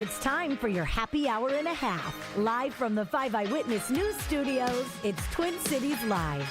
It's time for your happy hour and a half. Live from the 5 Eyewitness News Studios, it's Twin Cities Live.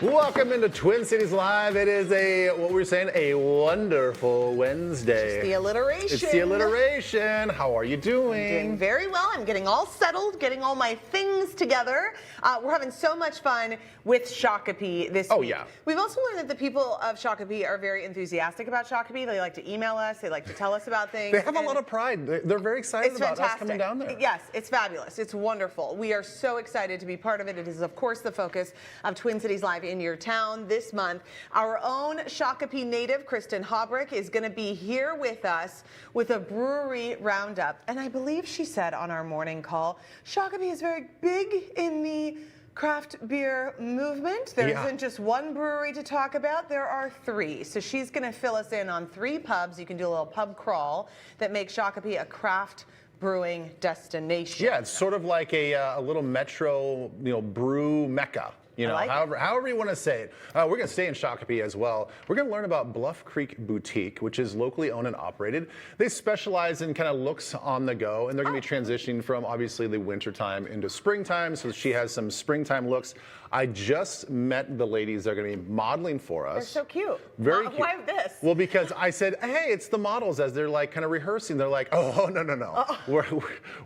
Welcome into Twin Cities Live. It is a wonderful Wednesday. It's the alliteration. It's the alliteration. How are you doing? I'm doing very well. I'm getting all settled, getting all my things together. We're having so much fun with Shakopee this week. Oh, yeah. We've also learned that the people of Shakopee are very enthusiastic about Shakopee. They like to email us. They like to tell us about things. They have a lot of pride. They're very excited about us coming down there. Yes, it's fabulous. It's wonderful. We are so excited to be part of it. It is, of course, the focus of Twin Cities Live in your town this month. Our own Shakopee native, Kristen Hobrick, is going to be here with us with a brewery roundup. And I believe she said on our morning call, Shakopee is very big in the craft beer movement. There isn't just one brewery to talk about, there are 3. So she's going to fill us in on 3 pubs. You can do a little pub crawl that makes Shakopee a craft brewing destination. Yeah, it's sort of like a little metro, brew mecca. However you want to say it. We're going to stay in Shakopee as well. We're going to learn about Bluff Creek Boutique, which is locally owned and operated. They specialize in kind of looks on the go, and they're going to be transitioning from obviously the wintertime into springtime. So she has some springtime looks. I just met the ladies that are going to be modeling for us. They're so cute. Very cute. Why this? Well, because I said, hey, it's the models, as they're like kind of rehearsing. They're like, oh, no.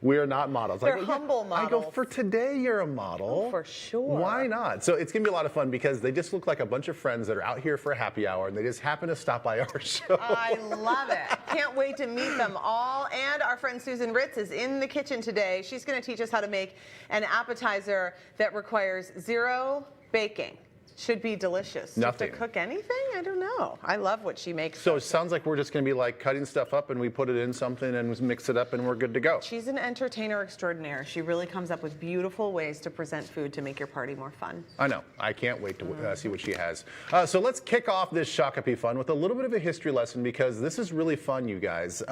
We're not models. They're humble models. I go, for today you're a model. Oh, for sure. Why not? So it's going to be a lot of fun because they just look like a bunch of friends that are out here for a happy hour, and they just happen to stop by our show. I love it. Can't wait to meet them all. And our friend Susan Ritz is in the kitchen today. She's going to teach us how to make an appetizer that requires 0 baking. Should be delicious. Nothing. To cook anything? I don't know. I love what she makes. So it sounds like we're just going to be like cutting stuff up and we put it in something and mix it up and we're good to go. She's an entertainer extraordinaire. She really comes up with beautiful ways to present food to make your party more fun. I know. I can't wait to see what she has. So let's kick off this Shakopee fun with a little bit of a history lesson because this is really fun, you guys.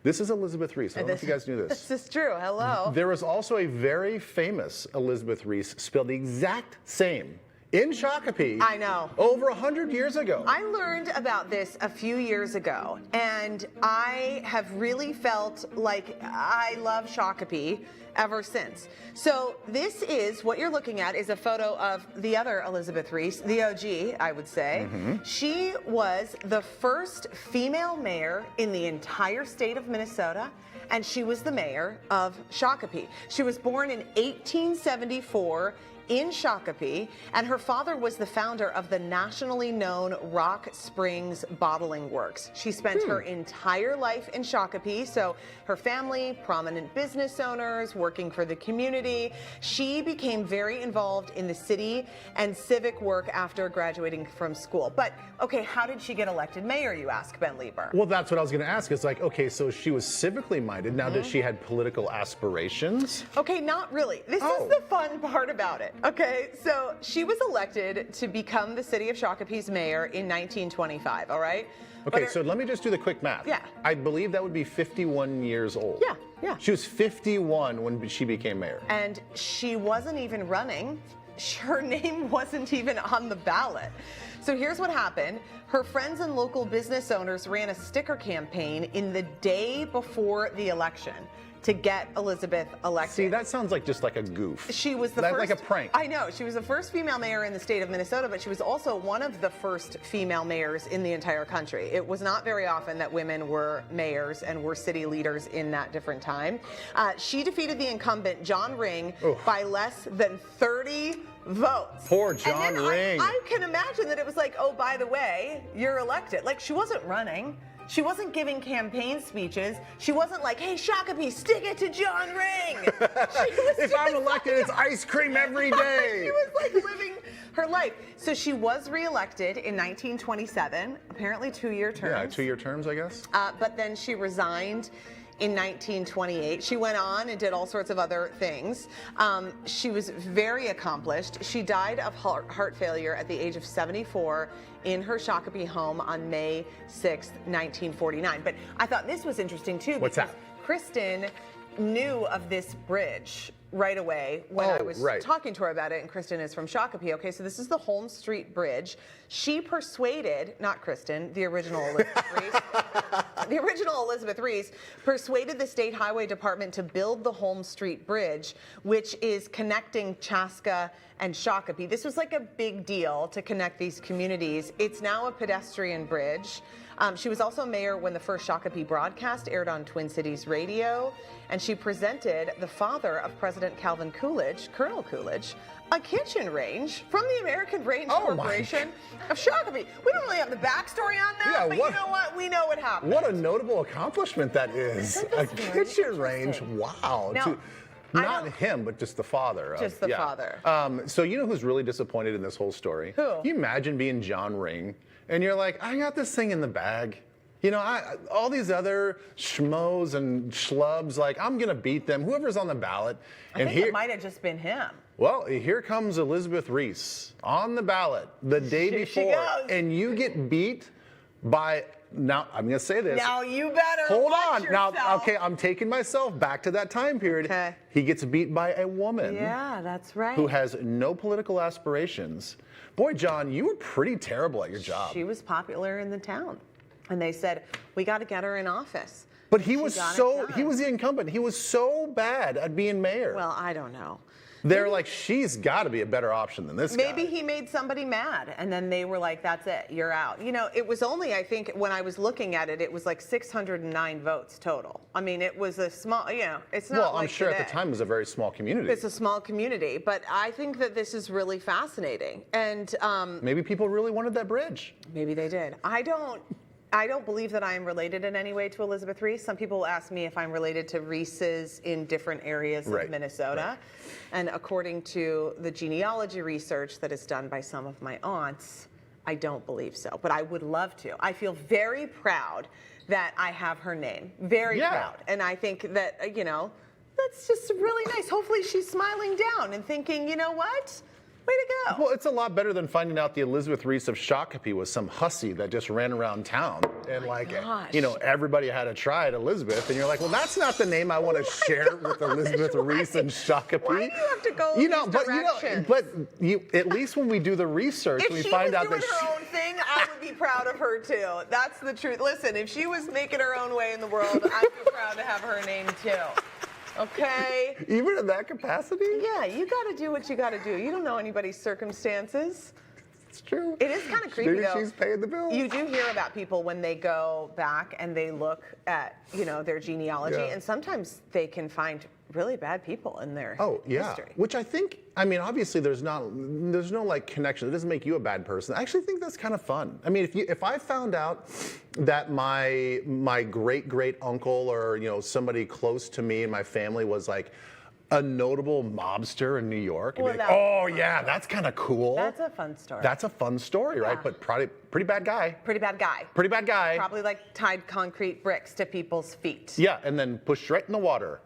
This is Elizabeth Reese. I don't know if you guys knew this. This is true. Hello. There was also a very famous Elizabeth Reese spelled the exact same in Shakopee. I know. Over 100 years ago. I learned about this a few years ago, and I have really felt like I love Shakopee ever since. So this is, what you're looking at is a photo of the other Elizabeth Reese, the OG, I would say. She was the first female mayor in the entire state of Minnesota, and she was the mayor of Shakopee. She was born in 1874 in Shakopee, and her father was the founder of the nationally known Rock Springs Bottling Works. She spent her entire life in Shakopee, so her family, prominent business owners, working for the community. She became very involved in the city and civic work after graduating from school. But, okay, how did she get elected mayor, you ask, Ben Lieber? Well, that's what I was going to ask. It's like, okay, so she was civically minded. Now, did she had political aspirations? Okay, not really. This is the fun part about it. Okay, so she was elected to become the city of Shakopee's mayor in 1925, all right? Okay, so let me just do the quick math. Yeah. I believe that would be 51 years old. Yeah. She was 51 when she became mayor. And she wasn't even running. Her name wasn't even on the ballot. So here's what happened. Her friends and local business owners ran a sticker campaign in the day before the election to get Elizabeth elected. See, that sounds like just like a goof. She was the first, like a prank. I know. She was the first female mayor in the state of Minnesota, but she was also one of the first female mayors in the entire country. It was not very often that women were mayors and were city leaders in that different time. She defeated the incumbent, John Ring, by less than 30 votes. Poor John Ring. I can imagine that it was like, oh, by the way, you're elected. Like, she wasn't running. She wasn't giving campaign speeches. She wasn't like, hey, Shakopee, stick it to John Ring. If I'm elected, it's ice cream every day. She was like living her life. So she was reelected in 1927, apparently 2-year terms. Yeah, 2-year terms, I guess. But then she resigned in 1928. She went on and did all sorts of other things. She was very accomplished. She died of heart failure at the age of 74 in her Shakopee home on May 6th, 1949. But I thought this was interesting too. What's that? Kristen knew of this bridge right away when I was talking to her about it, and Kristen is from Shakopee. Okay, so this is the Holmes Street Bridge. She persuaded, not Kristen, the original Elizabeth Reese, The original Elizabeth Reese persuaded the state highway department to build the Holmes Street Bridge, which is connecting Chaska and Shakopee. This was like a big deal to connect these communities. It's now a pedestrian bridge. She was also mayor when the first Shakopee broadcast aired on Twin Cities Radio, and she presented the father of President Calvin Coolidge, Colonel Coolidge, a kitchen range from the American Range Corporation of Shakopee. We don't really have the backstory on that, but you know what? We know what happened. What a notable accomplishment that is. A kitchen range. Wow. Now, Not him, but just the father. Just the father. So you know who's really disappointed in this whole story? Who? Can you imagine being John Ring, and you're like, I got this thing in the bag. You know, all these other schmoes and schlubs, like, I'm going to beat them, whoever's on the ballot. I think it might have just been him. Well, here comes Elizabeth Reese on the ballot the day Here she before, goes. and you get beat by, now I'm going to say this. Now you better Hold watch on. yourself. Now, okay, I'm taking myself back to that time period. Okay. He gets beat by a woman. Yeah, that's right. Who has no political aspirations. Boy, John, you were pretty terrible at your job. She was popular in the town. And they said, we got to get her in office. But he was he was the incumbent. He was so bad at being mayor. Well, I don't know. They're like, she's got to be a better option than this guy. Maybe he made somebody mad, and then they were like, that's it, you're out. You know, it was only, I think, when I was looking at it, it was like 609 votes total. I mean, it was a small, you know, it's not Well, like I'm sure today. at the time it was a very small community. It's a small community, but I think that this is really fascinating. And Maybe people really wanted that bridge. maybe they did. I don't believe that I am related in any way to Elizabeth Reese. Some people ask me if I'm related to Reeses in different areas of Minnesota. And according to the genealogy research that is done by some of my aunts, I don't believe so. But I would love to. I feel very proud that I have her name. Very proud. And I think that, you know, that's just really nice. Hopefully she's smiling down and thinking, you know what? Way to go. Well, it's a lot better than finding out the Elizabeth Reese of Shakopee was some hussy that just ran around town. And you know, everybody had a try at Elizabeth. And you're like, well, that's not the name I want to share with Elizabeth Reese and Shakopee. Why do you have to go you know, these but directions? at least when we do the research, we find out that if she was doing her own thing, I would be proud of her too. That's the truth. Listen, if she was making her own way in the world, I'd be proud to have her name too. Okay? Even in that capacity? Yeah, you got to do what you got to do. You don't know anybody's circumstances. It's true. It is kind of creepy, Maybe though. she's paying the bills. You do hear about people when they go back and they look at, you know, their genealogy, and sometimes they can find really bad people in their history. Which I think, I mean, obviously there's no like connection. It doesn't make you a bad person. I actually think that's kind of fun. I mean, if I found out that my great uncle or, you know, somebody close to me and my family was like a notable mobster in New York, Well, I'd be like, oh yeah, that's kind of cool. That's a fun story. That's a fun story, right? But probably pretty bad guy. Pretty bad guy. Pretty bad guy. Probably like tied concrete bricks to people's feet. Yeah, and then pushed right in the water.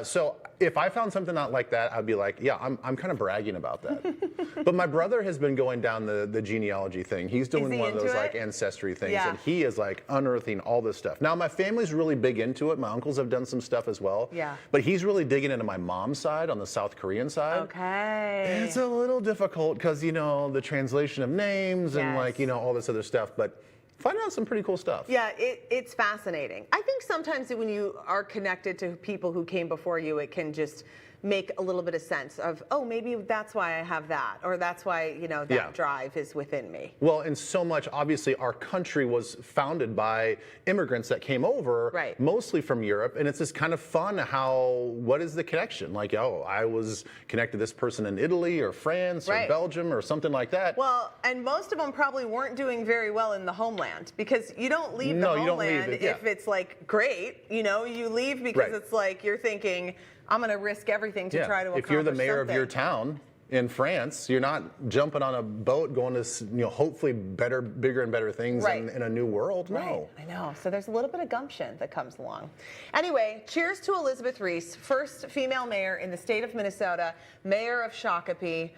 So if I found something not like that, I'd be like, yeah, I'm kind of bragging about that. But my brother has been going down the genealogy thing. He's doing one of those like ancestry things, and he is like unearthing all this stuff. Now my family's really big into it. My uncles have done some stuff as well. Yeah. But he's really digging into my mom's side, on the South Korean side. Okay. It's a little difficult because, you know, the translation of names and like, you know, all this other stuff. But find out some pretty cool stuff. Yeah, it's fascinating. I think sometimes when you are connected to people who came before you, it can just make a little bit of sense of, oh, maybe that's why I have that, or that's why, you know, that drive is within me. Well, and so much, obviously, our country was founded by immigrants that came over, mostly from Europe, and it's just kind of fun what is the connection? Like, oh, I was connected to this person in Italy or France or Belgium or something like that. Well, and most of them probably weren't doing very well in the homeland, because you don't leave the homeland if it's like great, you know, you leave because it's like you're thinking, I'm going to risk everything to try to accomplish If you're the mayor something. of your town in France, you're not jumping on a boat going to, you know, hopefully bigger and better things in a new world. No. I know. So there's a little bit of gumption that comes along. Anyway, cheers to Elizabeth Reese, first female mayor in the state of Minnesota, mayor of Shakopee.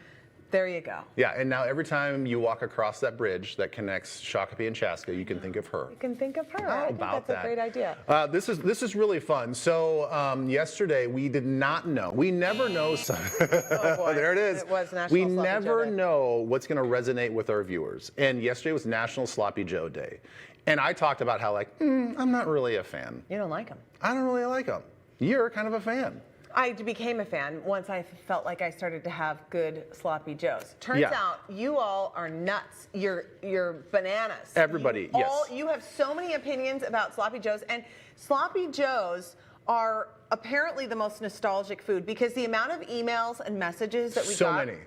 There you go. Yeah, and now every time you walk across that bridge that connects Shakopee and Chaska, you can think of her. You can think of her. How I think about that's a great idea. This is really fun. So yesterday we did not know. We never know. Oh boy. There it is. It was National We Sloppy never Joe Day. know what's going to resonate with our viewers. And yesterday was National Sloppy Joe Day. And I talked about how I'm not really a fan. You don't like them. I don't really like them. You're kind of a fan. I became a fan once I felt like I started to have good sloppy joes. Turns out you all are nuts. You're bananas. Everybody, yes. You have so many opinions about sloppy joes, and sloppy joes are apparently the most nostalgic food because the amount of emails and messages that we got. So many.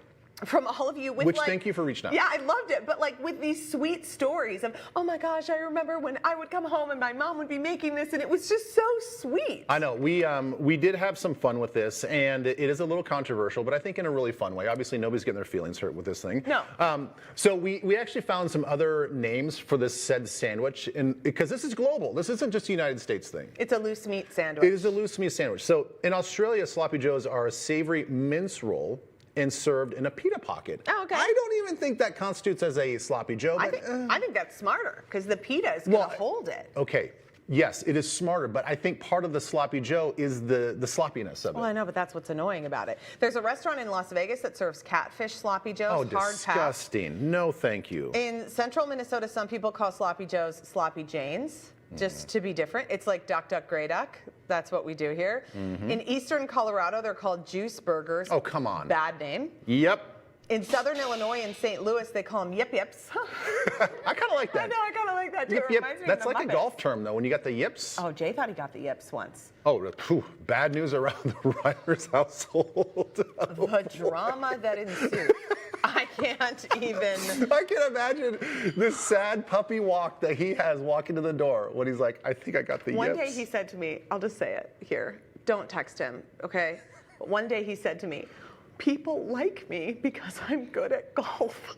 From all of you. With thank you for reaching out. Yeah, I loved it. But with these sweet stories of, oh my gosh, I remember when I would come home and my mom would be making this and it was just so sweet. I know. We did have some fun with this, and it is a little controversial, but I think in a really fun way. Obviously, nobody's getting their feelings hurt with this thing. No. So we actually found some other names for this said sandwich, because this is global. This isn't just a United States thing. It's a loose meat sandwich. It is a loose meat sandwich. So in Australia, sloppy joes are a savory mince roll and served in a pita pocket. Oh, okay. I don't even think that constitutes as a sloppy joe. I think that's smarter because the pita is going to hold it. Okay. Yes, it is smarter, but I think part of the sloppy joe is the sloppiness of it. Well, I know, but that's what's annoying about it. There's a restaurant in Las Vegas that serves catfish sloppy joes. Oh, hard disgusting. pass. No, thank you. In central Minnesota, some people call sloppy joes sloppy janes, just to be different. It's like duck, duck, gray duck. That's what we do here. In eastern Colorado, they're called juice burgers. Oh, come on. Bad name. Yep. In southern Illinois and St. Louis, they call them yip yips. I kind of like that. I know, I kind of like that too. Yip, It yip. reminds me of That's the like a Muppets. golf term, though, when you got the yips. Oh, Jay thought he got the yips once. Oh, bad news around the Ryder's household. The drama that ensued. I can't even. I can imagine this sad puppy walk that he has walking to the door when he's like, I think I got the yips. One day he said to me, I'll just say it here. Don't text him, okay? But one day he said to me, people like me because I'm good at golf.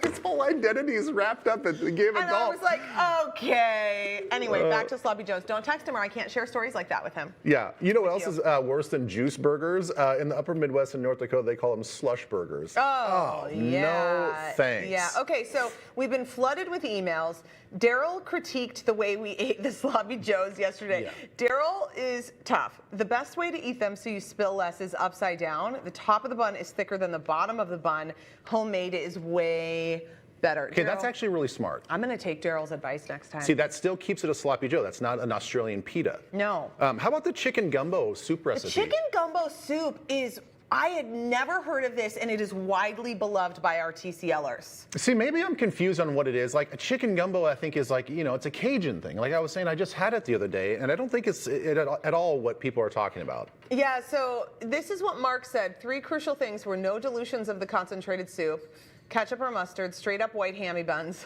His whole identity is wrapped up in the game of And golf. I was like, okay. Anyway, back to Sloppy Joe's. Don't text him or I can't share stories like that with him. Yeah. You know what else is worse than juice burgers? In the upper Midwest and North Dakota, they call them slush burgers. Oh, yeah. No thanks. Yeah. Okay, so we've been flooded with emails. Daryl critiqued the way we ate the Sloppy Joes yesterday. Yeah. Daryl is tough. The best way to eat them so you spill less is upside down. The top of the bun is thicker than the bottom of the bun. Homemade is way better. Okay, Daryl, that's actually really smart. I'm going to take Daryl's advice next time. See, that still keeps it a sloppy joe. That's not an Australian pita. No. How about the chicken gumbo soup recipe? Chicken gumbo soup is, I had never heard of this, and it is widely beloved by our TCLers. See, maybe I'm confused on what it is. Like, a chicken gumbo, I think, is like, it's a Cajun thing. Like I was saying, I just had it the other day, and I don't think it's at all what people are talking about. Yeah, so this is what Mark said. 3 crucial things were no dilutions of the concentrated soup, ketchup or mustard, straight up white hammy buns,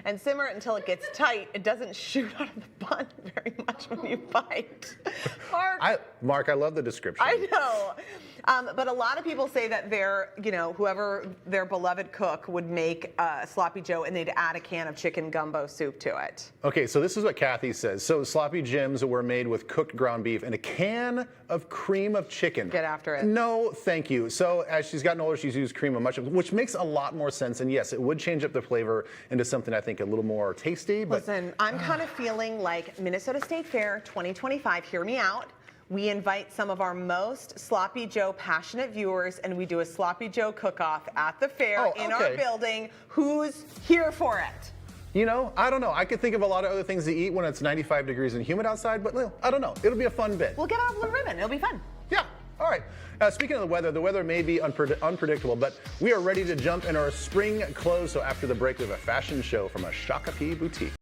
and simmer it until it gets tight. It doesn't shoot out of the bun very much when you bite. Mark, I love the description. I know. But a lot of people say that whoever their beloved cook would make a sloppy joe and they'd add a can of chicken gumbo soup to it. Okay, so this is what Kathy says. So sloppy jims were made with cooked ground beef and a can of cream of chicken. Get after it. No, thank you. So as she's gotten older, she's used cream of mushroom, which makes a lot more sense. And yes, it would change up the flavor into something I think a little more tasty. But listen, I'm kind of feeling like Minnesota State Fair 2025. Hear me out. We invite some of our most Sloppy Joe passionate viewers, and we do a Sloppy Joe cook-off at the fair in our building. Who's here for it? I don't know. I could think of a lot of other things to eat when it's 95 degrees and humid outside, but I don't know. It'll be a fun bit. We'll get out blue ribbon. It'll be fun. Yeah. All right. Speaking of the weather may be unpredictable, but we are ready to jump in our spring clothes. So after the break, we have a fashion show from a Shakopee boutique.